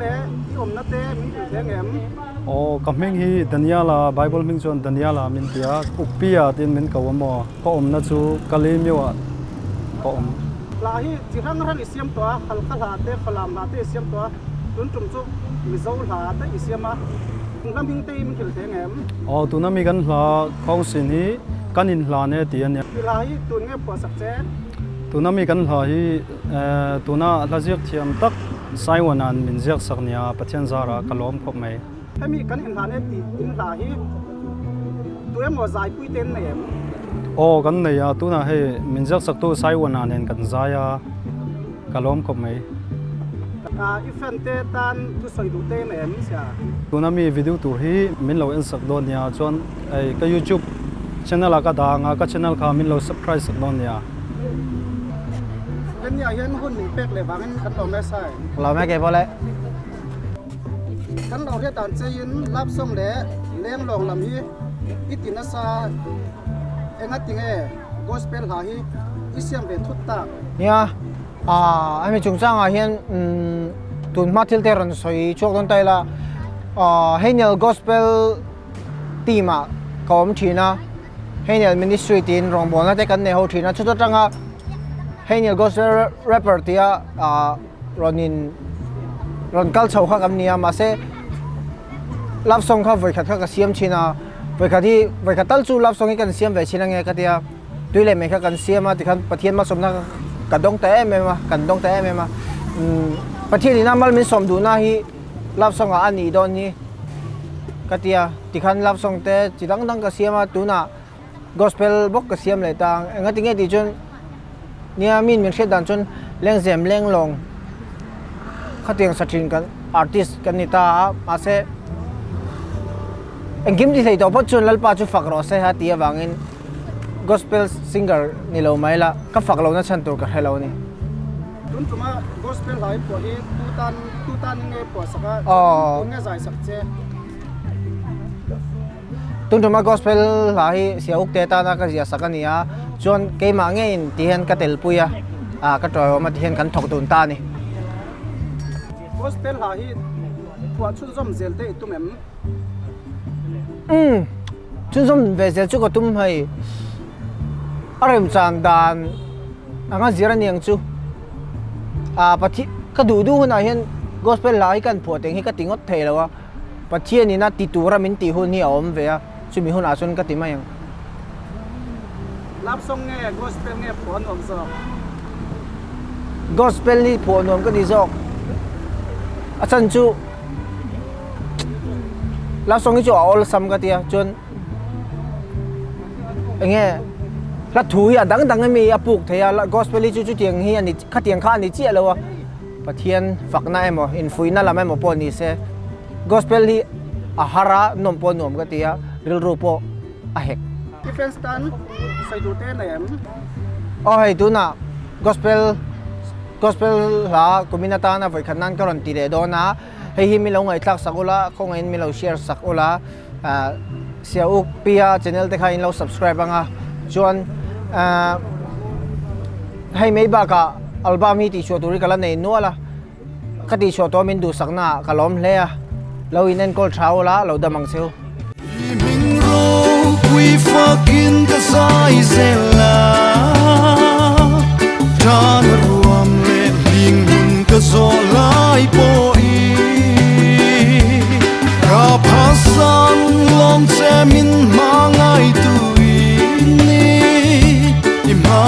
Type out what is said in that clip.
le ti om na te min thil theng em kam ming hi Daniela Bible ming chuan Daniela min tia upia tin min ko mo ko om na chu kalimyo ko om la hi chi rang rang isiam to khal khal ha te phalam ha te isiam to tun tum chu mi zo ha te isiama lam hing te min thil theng em tu na mi kan hla khong sin hi kan in hla ne ti an la hi tun nge po sak che tu na mi kan hla hi tu na la jiak thiam tak Saiwan an min jiak sak nia pathian zara kalom khop mai hemi kan in hla ne ti in la hi tu em mo zai pui ten ne em kan nei ya tu na he min jiak sak tu Saiwan an en kan zaya kalom khop mai ifan te tan tu soi du te ne em sia tu na mi video tur hi min lo en sak don nia chuan ai ka YouTube channel ka da nga ka channel kha min lo subscribe sak don nia kan ya hian hun ni pek le wangen kan lo me sai lo me ke bole kan lo he tan che in lap som le leng long lam hi itina sa enga tinge gospel ha hi isiam ve thut ta nia ami chung chang a hian tun ma thil te ron soi chok don tai la Haniel gospel team a kom thina Haniel ministry tin rong bon la te kan ne ho thina chu to tanga Haniel gospel rapper tia ron kal chau kha kam nia ma se love song kha voi khat kha ka siam china voi khat tal chu love song hi kan siam ve china nge ka tia tuile me kha kan siam a ti khan pathian ma somna kan dong te em ma pathian ina mal min som du na hi love song a ani don ni ka tia ti khan love song te chidang dang ka siam a tu na gospel bok ka siam le tang nga ti nge ti chun nia min hredan chun leng zem leng long khatiang sathin kan artist kan ni ta ma se engkim di thei to pot chun lalpa chu fakro se ha tia wangin gospel singer ni lo maila ka faklo na chan tur ka hello ni tun tuma gospel lai po hi tu tan nge po saka tun nge zai sak che tun tuma gospel lai sia uk te ta na ka sia sakania chon ke ma nge in ti hen ka tel puya ka tro ma ti hen kan thok tun ta ni gospel ha hi po chun zom zel te tu mem chun zom ve zel chu ko tum hai arem chan dan anga zira niang chu pathi ka du na hian gospel lai kan pho teng hi ka tingot theilawa pathian ni na ti tura min ti hun hi om ve a chu mi hun a chun ka ti mai lap song nge gospel nge phon om so gospel ni phon om ka ni jok a chan chu lap song hi chu all sam ka tia chun enge la thu ya dang mi apuk theya gospel chu tiang hi ani khatiang kha ani chi alowa pathian fakna emo in fuina lam emo po ni se gospel hi ahara nom po nom ka tia ril ru po a hek defense tan sai du te ne em hei tu na gospel la community na voi khanan karon ti le do na hei hi mi lo ngai tlak sakula khong in mi lo share sakula sia uk pia channel te kha in lo subscribe anga chuan hei mei ba ka album hi ti show turi kala nei nuala khati show to min du sakna kalom hle a lo inen kol thaula lo damang seu ming ro we fucking ka sai zela tan ruam le ling hun ka zo lai po i ka phasan long che min ma ngai tu ni ima